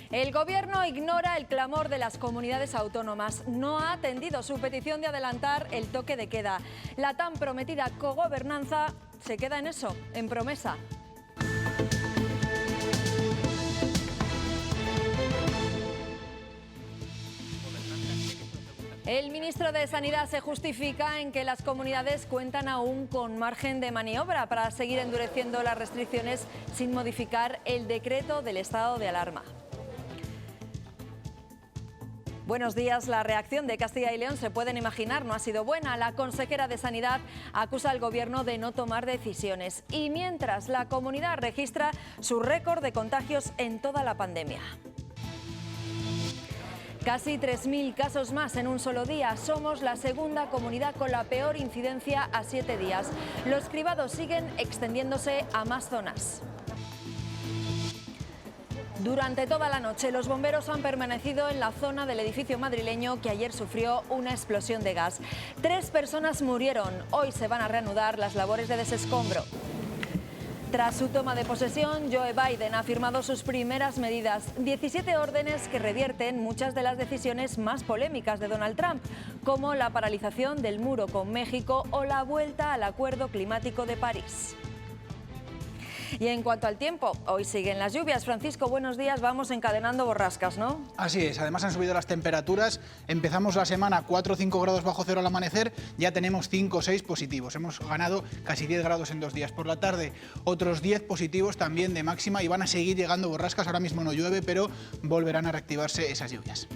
El Gobierno ignora el clamor de las comunidades autónomas. No ha atendido su petición de adelantar el toque de queda. La tan prometida cogobernanza se queda en eso, en promesa. El ministro de Sanidad se justifica en que las comunidades cuentan aún con margen de maniobra para seguir endureciendo las restricciones sin modificar el decreto del estado de alarma. Buenos días. La reacción de Castilla y León, se pueden imaginar, no ha sido buena. La consejera de Sanidad acusa al Gobierno de no tomar decisiones. Y mientras, la comunidad registra su récord de contagios en toda la pandemia. Casi 3.000 casos más en un solo día. Somos la segunda comunidad con la peor incidencia a 7 días. Los cribados siguen extendiéndose a más zonas. Durante toda la noche, los bomberos han permanecido en la zona del edificio madrileño que ayer sufrió una explosión de gas. 3 personas murieron. Hoy se van a reanudar las labores de desescombro. Tras su toma de posesión, Joe Biden ha firmado sus primeras medidas, 17 órdenes que revierten muchas de las decisiones más polémicas de Donald Trump, como la paralización del muro con México o la vuelta al Acuerdo Climático de París. Y en cuanto al tiempo, hoy siguen las lluvias. Francisco, buenos días. Vamos encadenando borrascas, ¿no? Así es. Además han subido las temperaturas. Empezamos la semana 4 o 5 grados bajo cero al amanecer. Ya tenemos 5 o 6 positivos. Hemos ganado casi 10 grados en 2 días. Por la tarde, otros 10 positivos también de máxima y van a seguir llegando borrascas. Ahora mismo no llueve, pero volverán a reactivarse esas lluvias.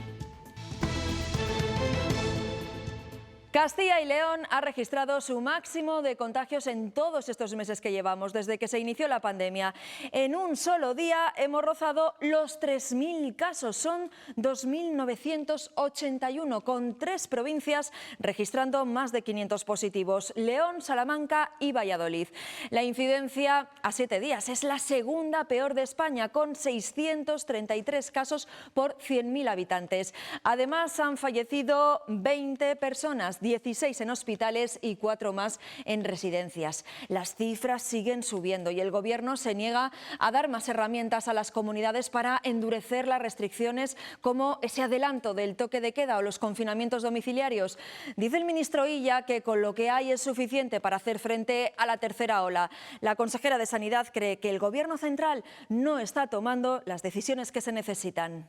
Castilla y León ha registrado su máximo de contagios en todos estos meses que llevamos, desde que se inició la pandemia. En un solo día hemos rozado los 3.000 casos, son 2.981, con 3 provincias registrando más de 500 positivos, León, Salamanca y Valladolid. La incidencia a 7 días es la segunda peor de España, con 633 casos por 100.000 habitantes. Además, han fallecido 20 personas, 16 en hospitales y 4 más en residencias. Las cifras siguen subiendo y el Gobierno se niega a dar más herramientas a las comunidades para endurecer las restricciones, como ese adelanto del toque de queda o los confinamientos domiciliarios. Dice el ministro Illa que con lo que hay es suficiente para hacer frente a la tercera ola. La consejera de Sanidad cree que el Gobierno central no está tomando las decisiones que se necesitan.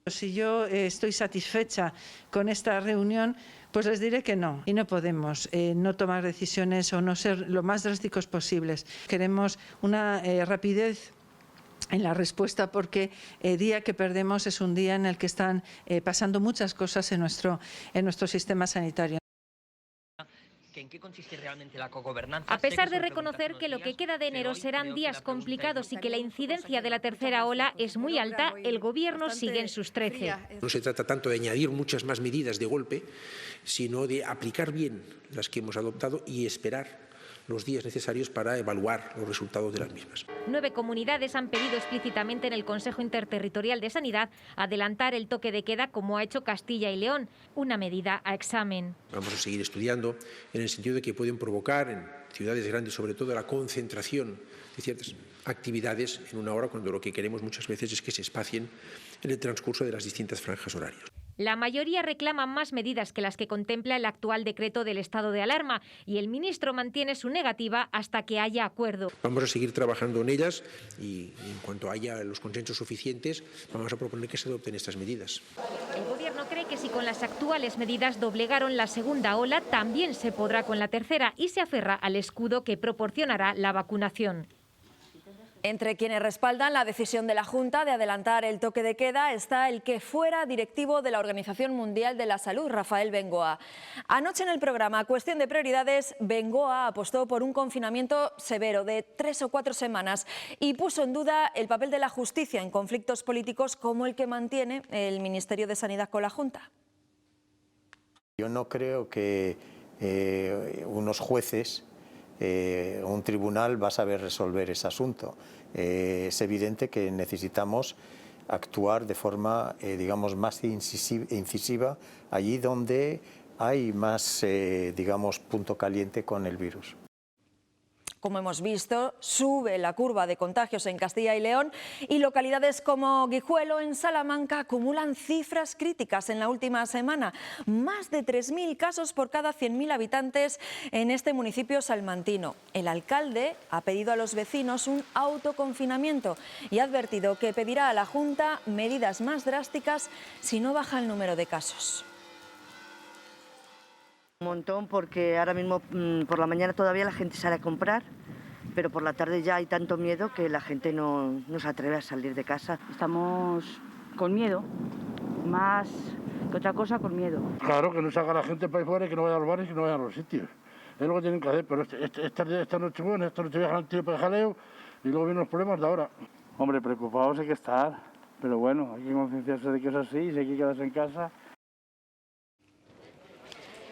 Si yo estoy satisfecha con esta reunión, pues les diré que no. Y no podemos no tomar decisiones o no ser lo más drásticos posibles. Queremos una rapidez en la respuesta, porque el día que perdemos es un día en el que están pasando muchas cosas en nuestro sistema sanitario. ¿En qué consiste realmente la cogobernanza? A pesar de reconocer que lo que queda de enero serán días complicados y que la incidencia de la tercera ola es muy alta, el Gobierno sigue en sus 13. No se trata tanto de añadir muchas más medidas de golpe, sino de aplicar bien las que hemos adoptado y esperar los días necesarios para evaluar los resultados de las mismas. 9 comunidades han pedido explícitamente en el Consejo Interterritorial de Sanidad adelantar el toque de queda, como ha hecho Castilla y León, una medida a examen. Vamos a seguir estudiando en el sentido de que pueden provocar en ciudades grandes, sobre todo, la concentración de ciertas actividades en una hora, cuando lo que queremos muchas veces es que se espacien en el transcurso de las distintas franjas horarias. La mayoría reclaman más medidas que las que contempla el actual decreto del estado de alarma y el ministro mantiene su negativa hasta que haya acuerdo. Vamos a seguir trabajando en ellas y en cuanto haya los consensos suficientes vamos a proponer que se adopten estas medidas. El Gobierno cree que si con las actuales medidas doblegaron la segunda ola, también se podrá con la tercera y se aferra al escudo que proporcionará la vacunación. Entre quienes respaldan la decisión de la Junta de adelantar el toque de queda está el que fuera directivo de la Organización Mundial de la Salud, Rafael Bengoa. Anoche en el programa Cuestión de Prioridades, Bengoa apostó por un confinamiento severo de 3 o 4 semanas y puso en duda el papel de la justicia en conflictos políticos como el que mantiene el Ministerio de Sanidad con la Junta. Yo no creo que unos jueces un tribunal va a saber resolver ese asunto. Es evidente que necesitamos actuar de forma, digamos, más incisiva allí donde hay más, digamos, punto caliente con el virus. como hemos visto, sube la curva de contagios en Castilla y León y localidades como Guijuelo, en Salamanca, acumulan cifras críticas en la última semana. Más de 3.000 casos por cada 100.000 habitantes en este municipio salmantino. El alcalde ha pedido a los vecinos un autoconfinamiento y ha advertido que pedirá a la Junta medidas más drásticas si no baja el número de casos. Un montón, porque ahora mismo por la mañana todavía la gente sale a comprar, pero por la tarde ya hay tanto miedo que la gente no se atreve a salir de casa. Estamos con miedo, más que otra cosa, con miedo. Claro, que no salga la gente para ahí fuera y que no vaya a los bares y que no vaya a los sitios. Es lo que tienen que hacer, pero esta noche buena, esta noche viajan al tiro para el jaleo y luego vienen los problemas de ahora. Hombre, preocupados hay que estar, pero bueno, hay que concienciarse de que es así, si hay que quedarse en casa.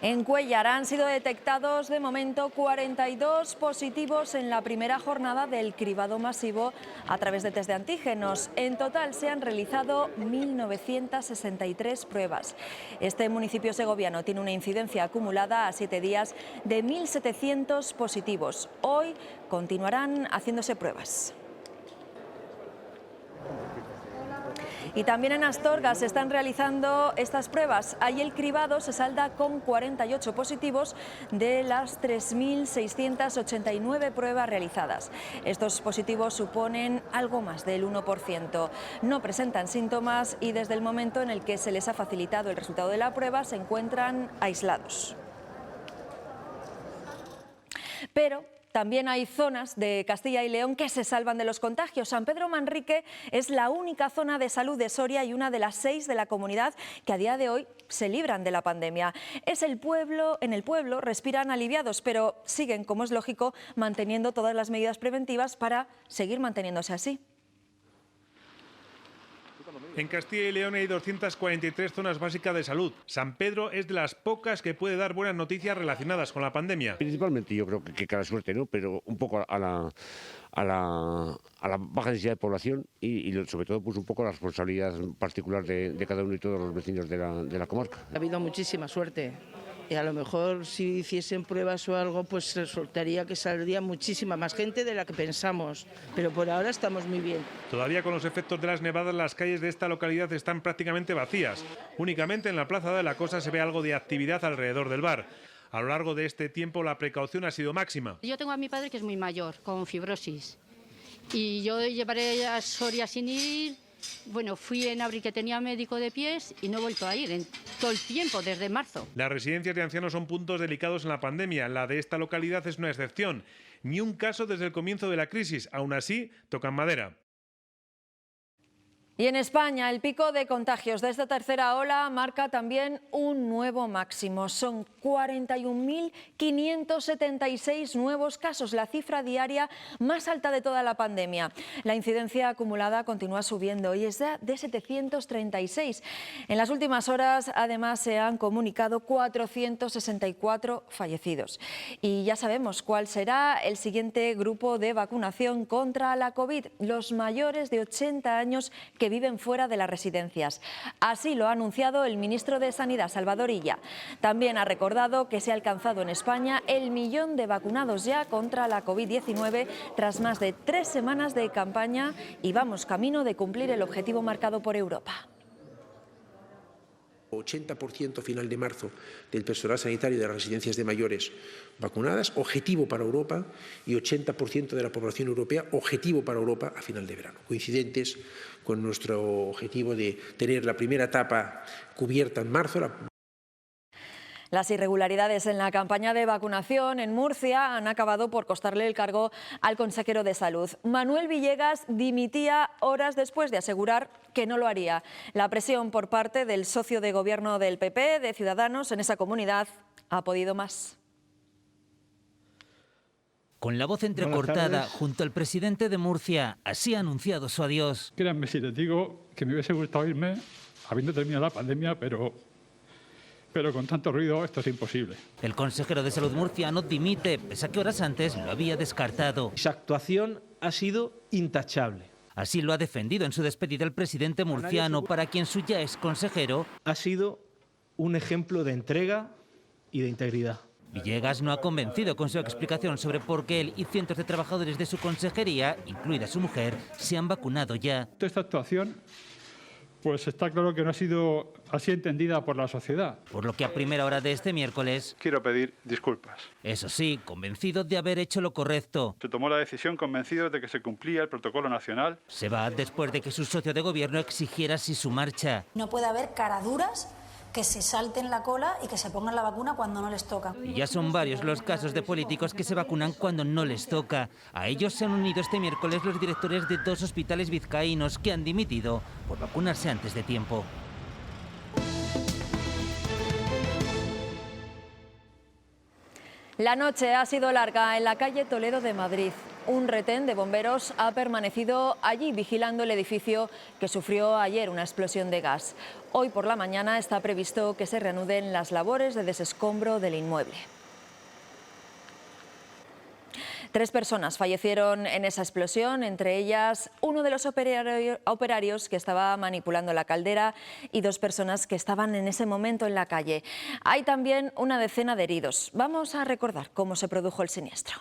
En Cuéllar han sido detectados de momento 42 positivos en la primera jornada del cribado masivo a través de test de antígenos. En total se han realizado 1.963 pruebas. Este municipio segoviano tiene una incidencia acumulada a 7 días de 1.700 positivos. Hoy continuarán haciéndose pruebas. Y también en Astorga se están realizando estas pruebas. Ahí el cribado se salda con 48 positivos de las 3.689 pruebas realizadas. Estos positivos suponen algo más del 1%. No presentan síntomas y desde el momento en el que se les ha facilitado el resultado de la prueba se encuentran aislados. Pero también hay zonas de Castilla y León que se salvan de los contagios. San Pedro Manrique es la única zona de salud de Soria y una de las 6 de la comunidad que a día de hoy se libran de la pandemia. En el pueblo respiran aliviados, pero siguen, como es lógico, manteniendo todas las medidas preventivas para seguir manteniéndose así. En Castilla y León hay 243 zonas básicas de salud. San Pedro es de las pocas que puede dar buenas noticias relacionadas con la pandemia. Principalmente yo creo que cada suerte, ¿no? Pero un poco a la baja densidad de población y sobre todo pues un poco la responsabilidad particular de cada uno y todos los vecinos de la comarca. Ha habido muchísima suerte. Y a lo mejor si hiciesen pruebas o algo, pues resultaría que saldría muchísima más gente de la que pensamos. Pero por ahora estamos muy bien. Todavía con los efectos de las nevadas, las calles de esta localidad están prácticamente vacías. Únicamente en la Plaza de la Cosa se ve algo de actividad alrededor del bar. A lo largo de este tiempo la precaución ha sido máxima. Yo tengo a mi padre que es muy mayor, con fibrosis. Y yo llevaré a Soria sin ir. Bueno, fui en abril que tenía médico de pies y no he vuelto a ir en todo el tiempo, desde marzo. Las residencias de ancianos son puntos delicados en la pandemia. La de esta localidad es una excepción. Ni un caso desde el comienzo de la crisis. Aún así, tocan madera. Y en España, el pico de contagios de esta tercera ola marca también un nuevo máximo. Son 41.576 nuevos casos, la cifra diaria más alta de toda la pandemia. La incidencia acumulada continúa subiendo y es de 736. En las últimas horas, además, se han comunicado 464 fallecidos. Y ya sabemos cuál será el siguiente grupo de vacunación contra la COVID, los mayores de 80 años que viven fuera de las residencias. Así lo ha anunciado el ministro de Sanidad, Salvador Illa. También ha recordado que se ha alcanzado en España el 1 millón de vacunados ya contra la COVID-19 tras más de 3 semanas de campaña y vamos camino de cumplir el objetivo marcado por Europa. 80% final de marzo del personal sanitario de las residencias de mayores vacunadas, objetivo para Europa, y 80% de la población europea, objetivo para Europa a final de verano, coincidentes con nuestro objetivo de tener la primera etapa cubierta en marzo. Las irregularidades en la campaña de vacunación en Murcia han acabado por costarle el cargo al consejero de Salud. Manuel Villegas dimitía horas después de asegurar que no lo haría. La presión por parte del socio de gobierno del PP, de Ciudadanos, en esa comunidad ha podido más. Con la voz entrecortada junto al presidente de Murcia, así ha anunciado su adiós. Créanme si les digo que me hubiese gustado irme habiendo terminado la pandemia, pero con tanto ruido esto es imposible. El consejero de Salud murciano dimite, pese a que horas antes lo había descartado. Su actuación ha sido intachable. Así lo ha defendido en su despedida el presidente murciano, para quien su ya ex consejero ha sido un ejemplo de entrega y de integridad. Villegas no ha convencido con su explicación sobre por qué él y cientos de trabajadores de su consejería, incluida su mujer, se han vacunado ya. Esta actuación, pues está claro que no ha sido así entendida por la sociedad. Por lo que a primera hora de este miércoles... Quiero pedir disculpas. Eso sí, convencido de haber hecho lo correcto. Se tomó la decisión convencido de que se cumplía el protocolo nacional. Se va después de que su socio de gobierno exigiera así su marcha. No puede haber caraduras que se salten la cola y que se pongan la vacuna cuando no les toca. Y ya son varios los casos de políticos que se vacunan cuando no les toca. A ellos se han unido este miércoles los directores de 2 hospitales vizcaínos que han dimitido por vacunarse antes de tiempo. La noche ha sido larga en la calle Toledo de Madrid. Un retén de bomberos ha permanecido allí vigilando el edificio que sufrió ayer una explosión de gas. Hoy por la mañana está previsto que se reanuden las labores de desescombro del inmueble. 3 personas fallecieron en esa explosión, entre ellas uno de los operarios que estaba manipulando la caldera y 2 personas que estaban en ese momento en la calle. Hay también una decena de heridos. Vamos a recordar cómo se produjo el siniestro.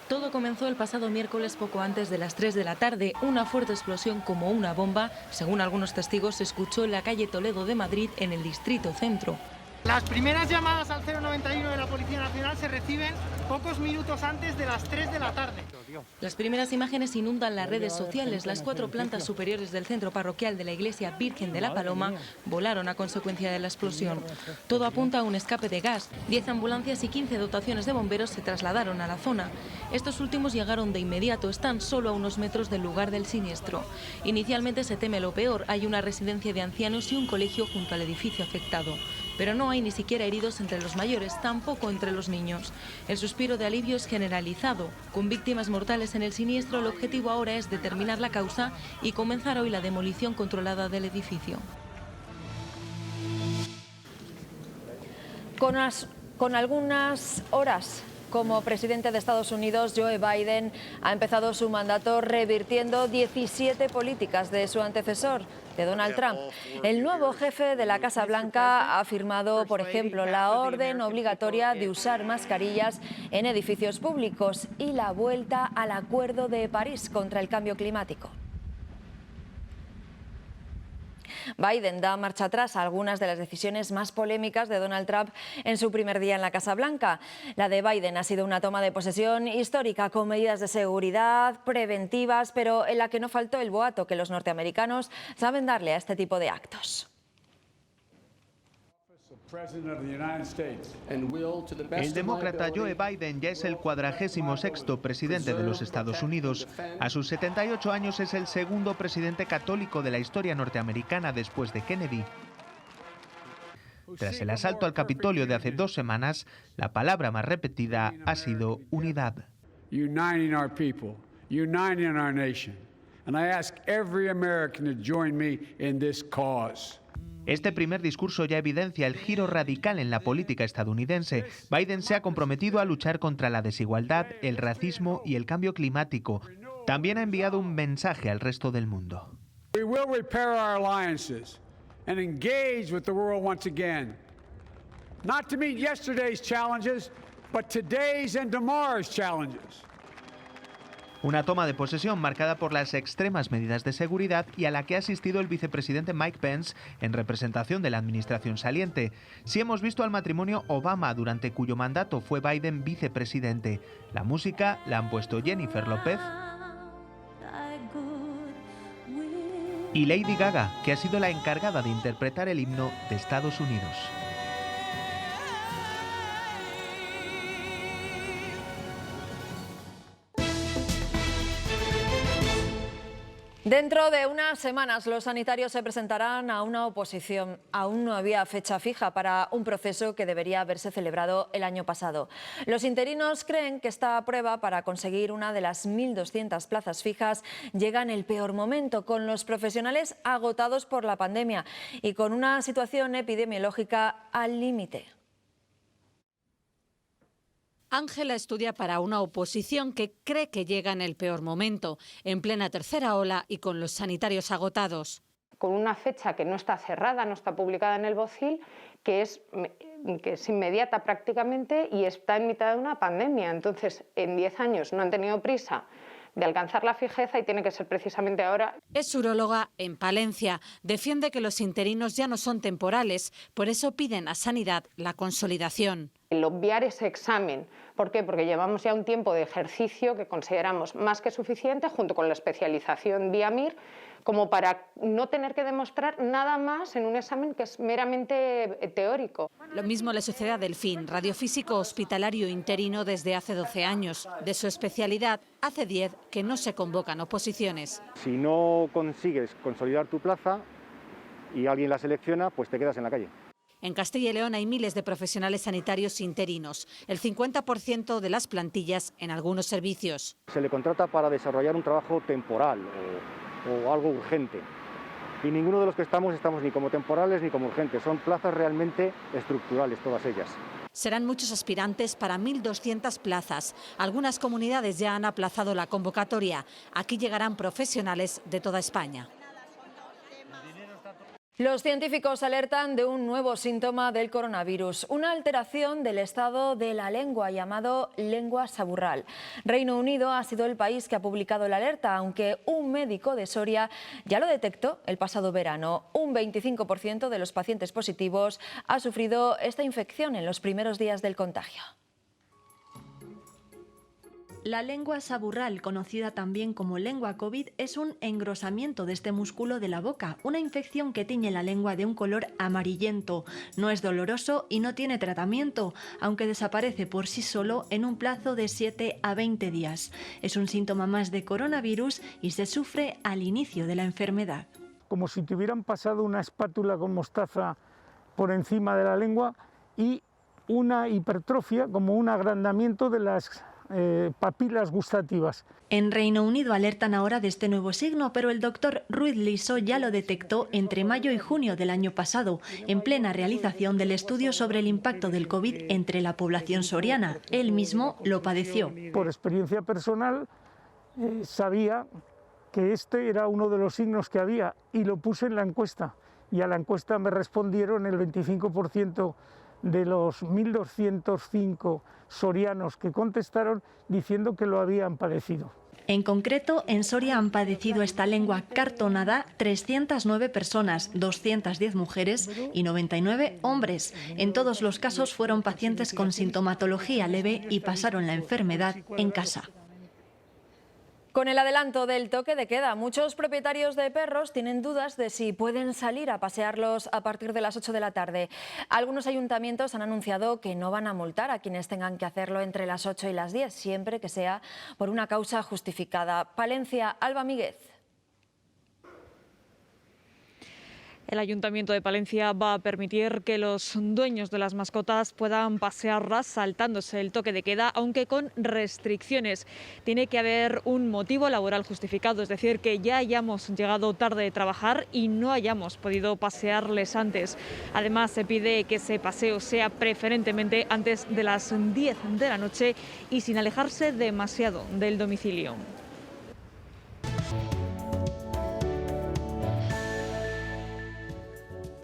Todo comenzó el pasado miércoles poco antes de las 3 de la tarde. Una fuerte explosión como una bomba, según algunos testigos, se escuchó en la calle Toledo de Madrid, en el distrito centro. Las primeras llamadas al 091 de la Policía Nacional se reciben pocos minutos antes de las 3 de la tarde. Las primeras imágenes inundan las redes sociales. Las 4 plantas superiores del centro parroquial de la Iglesia Virgen de la Paloma volaron a consecuencia de la explosión. Todo apunta a un escape de gas. 10 ambulancias y 15 dotaciones de bomberos se trasladaron a la zona. Estos últimos llegaron de inmediato, están solo a unos metros del lugar del siniestro. Inicialmente se teme lo peor. Hay una residencia de ancianos y un colegio junto al edificio afectado. Pero no hay ni siquiera heridos entre los mayores, tampoco entre los niños. El suspiro de alivio es generalizado. Con víctimas mortales en el siniestro, el objetivo ahora es determinar la causa y comenzar hoy la demolición controlada del edificio. Con algunas horas como presidente de Estados Unidos, Joe Biden ha empezado su mandato revirtiendo 17 políticas de su antecesor, de Donald Trump. El nuevo jefe de la Casa Blanca ha firmado, por ejemplo, la orden obligatoria de usar mascarillas en edificios públicos y la vuelta al Acuerdo de París contra el cambio climático. Biden da marcha atrás a algunas de las decisiones más polémicas de Donald Trump en su primer día en la Casa Blanca. La de Biden ha sido una toma de posesión histórica con medidas de seguridad preventivas, pero en la que no faltó el boato que los norteamericanos saben darle a este tipo de actos. El demócrata Joe Biden ya es el 46º presidente de los Estados Unidos. A sus 78 años es el segundo presidente católico de la historia norteamericana después de Kennedy. Tras el asalto al Capitolio de hace 2 semanas, la palabra más repetida ha sido unidad. Uniting our people, uniting our nation. And I ask every American to join me in this cause. Este primer discurso ya evidencia el giro radical en la política estadounidense. Biden se ha comprometido a luchar contra la desigualdad, el racismo y el cambio climático. También ha enviado un mensaje al resto del mundo. We will repair our alliances and engage with the world once again. Not to meet yesterday's challenges, but today's and tomorrow's challenges. Una toma de posesión marcada por las extremas medidas de seguridad y a la que ha asistido el vicepresidente Mike Pence en representación de la administración saliente. Sí hemos visto al matrimonio Obama, durante cuyo mandato fue Biden vicepresidente. La música la han puesto Jennifer López y Lady Gaga, que ha sido la encargada de interpretar el himno de Estados Unidos. Dentro de unas semanas los sanitarios se presentarán a una oposición. Aún no había fecha fija para un proceso que debería haberse celebrado el año pasado. Los interinos creen que esta prueba para conseguir una de las 1.200 plazas fijas llega en el peor momento, con los profesionales agotados por la pandemia y con una situación epidemiológica al límite. Ángela estudia para una oposición que cree que llega en el peor momento, en plena tercera ola y con los sanitarios agotados. con una fecha que no está cerrada, no está publicada en el BOCIL, que es inmediata prácticamente y está en mitad de una pandemia. Entonces, en 10 años no han tenido prisa de alcanzar la fijeza y tiene que ser precisamente ahora. Es uróloga en Palencia. Defiende que los interinos ya no son temporales, por eso piden a Sanidad la consolidación. El obviar ese examen. ¿Por qué? Porque llevamos ya un tiempo de ejercicio que consideramos más que suficiente, junto con la especialización vía MIR, como para no tener que demostrar nada más en un examen que es meramente teórico. Lo mismo le sucede a Delfín, radiofísico hospitalario interino desde hace 12 años. De su especialidad, hace 10 que no se convocan oposiciones. Si no consigues consolidar tu plaza y alguien la selecciona, pues te quedas en la calle. En Castilla y León hay miles de profesionales sanitarios interinos, el 50% de las plantillas en algunos servicios. Se le contrata para desarrollar un trabajo temporal o algo urgente. Y ninguno de los que estamos ni como temporales ni como urgentes. Son plazas realmente estructurales, todas ellas. Serán muchos aspirantes para 1.200 plazas. Algunas comunidades ya han aplazado la convocatoria. Aquí llegarán profesionales de toda España. Los científicos alertan de un nuevo síntoma del coronavirus, una alteración del estado de la lengua llamado lengua saburral. Reino Unido ha sido el país que ha publicado la alerta, aunque un médico de Soria ya lo detectó el pasado verano. Un 25% de los pacientes positivos ha sufrido esta infección en los primeros días del contagio. La lengua saburral, conocida también como lengua COVID, es un engrosamiento de este músculo de la boca, una infección que tiñe la lengua de un color amarillento. No es doloroso y no tiene tratamiento, aunque desaparece por sí solo en un plazo de 7 a 20 días. Es un síntoma más de coronavirus y se sufre al inicio de la enfermedad. Como si te hubieran pasado una espátula con mostaza por encima de la lengua y una hipertrofia, como un agrandamiento de las papilas gustativas. En Reino Unido alertan ahora de este nuevo signo, pero el doctor Ruiz Liso ya lo detectó entre mayo y junio del año pasado, en plena realización del estudio sobre el impacto del COVID entre la población soriana. Él mismo lo padeció. Por experiencia personal, sabía que este era uno de los signos que había y lo puse en la encuesta. Y a la encuesta me respondieron el 25% de los 1.205 sorianos que contestaron diciendo que lo habían padecido. En concreto, en Soria han padecido esta lengua cartonada 309 personas, 210 mujeres y 99 hombres. En todos los casos fueron pacientes con sintomatología leve y pasaron la enfermedad en casa. Con el adelanto del toque de queda, muchos propietarios de perros tienen dudas de si pueden salir a pasearlos a partir de las 8 de la tarde. Algunos ayuntamientos han anunciado que no van a multar a quienes tengan que hacerlo entre las 8 y las 10, siempre que sea por una causa justificada. Palencia, Alba Míguez. El Ayuntamiento de Palencia va a permitir que los dueños de las mascotas puedan pasearlas saltándose el toque de queda, aunque con restricciones. Tiene que haber un motivo laboral justificado, es decir, que ya hayamos llegado tarde de trabajar y no hayamos podido pasearles antes. Además, se pide que ese paseo sea preferentemente antes de las 10 de la noche y sin alejarse demasiado del domicilio.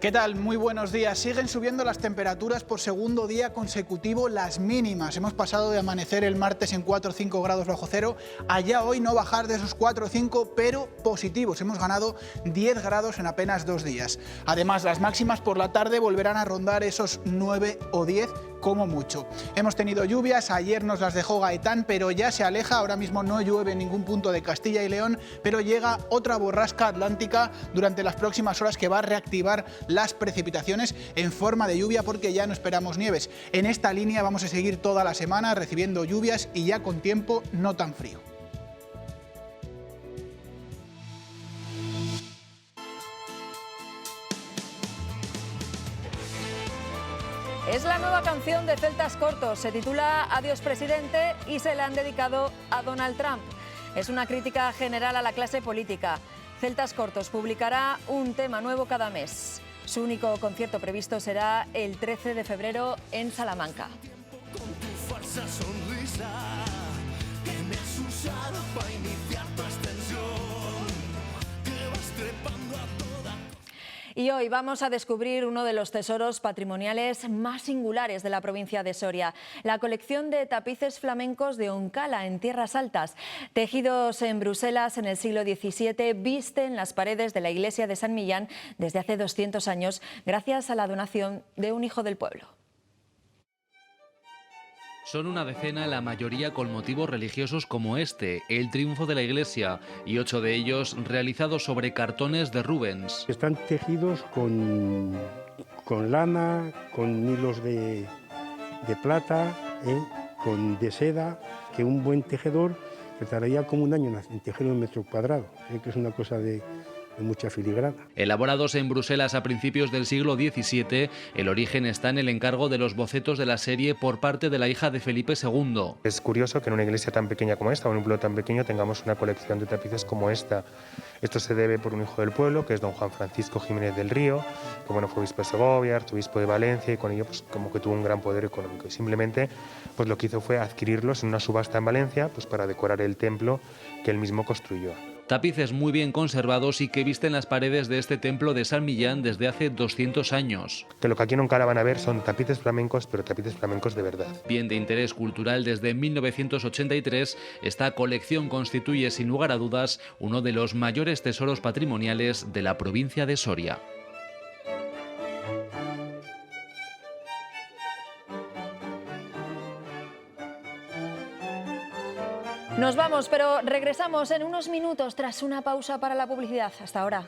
¿Qué tal? Muy buenos días. Siguen subiendo las temperaturas por segundo día consecutivo, las mínimas. Hemos pasado de amanecer el martes en 4 o 5 grados bajo cero, allá hoy no bajar de esos 4 o 5, pero positivos. Hemos ganado 10 grados en apenas 2 días. Además, las máximas por la tarde volverán a rondar esos 9 o 10 como mucho. Hemos tenido lluvias, ayer nos las dejó Gaetán, pero ya se aleja. Ahora mismo no llueve en ningún punto de Castilla y León, pero llega otra borrasca atlántica durante las próximas horas que va a reactivar las precipitaciones en forma de lluvia, porque ya no esperamos nieves. En esta línea vamos a seguir toda la semana recibiendo lluvias y ya con tiempo no tan frío. Es la nueva canción de Celtas Cortos, se titula Adiós Presidente y se la han dedicado a Donald Trump. Es una crítica general a la clase política. Celtas Cortos publicará un tema nuevo cada mes. Su único concierto previsto será el 13 de febrero en Salamanca. Con tu falsa sonrisa que me has usado para iniciar tu ascensión, que vas trepando a toda Y hoy vamos a descubrir uno de los tesoros patrimoniales más singulares de la provincia de Soria, la colección de tapices flamencos de Oncala, en Tierras Altas. Tejidos en Bruselas en el siglo XVII, visten las paredes de la iglesia de San Millán desde hace 200 años, gracias a la donación de un hijo del pueblo. Son una decena, la mayoría con motivos religiosos como este, el triunfo de la iglesia, y 8 de ellos realizados sobre cartones de Rubens. Están tejidos con lana, con hilos de plata, de seda, que un buen tejedor te tardaría como un año en tejer un metro cuadrado, que es una cosa de mucha filigrana. Elaborados en Bruselas a principios del siglo XVII, el origen está en el encargo de los bocetos de la serie por parte de la hija de Felipe II. Es curioso que en una iglesia tan pequeña como esta, o en un pueblo tan pequeño, tengamos una colección de tapices como esta. Esto se debe por un hijo del pueblo, que es don Juan Francisco Jiménez del Río, que fue obispo de Segovia, arzobispo de Valencia, y con ello como que tuvo un gran poder económico. Y simplemente lo que hizo fue adquirirlos en una subasta en Valencia para decorar el templo que él mismo construyó. Tapices muy bien conservados y que visten las paredes de este templo de San Millán desde hace 200 años. Que lo que aquí en Oncala van a ver son tapices flamencos, pero tapices flamencos de verdad. Bien de interés cultural desde 1983, esta colección constituye sin lugar a dudas uno de los mayores tesoros patrimoniales de la provincia de Soria. Nos vamos, pero regresamos en unos minutos tras una pausa para la publicidad. Hasta ahora.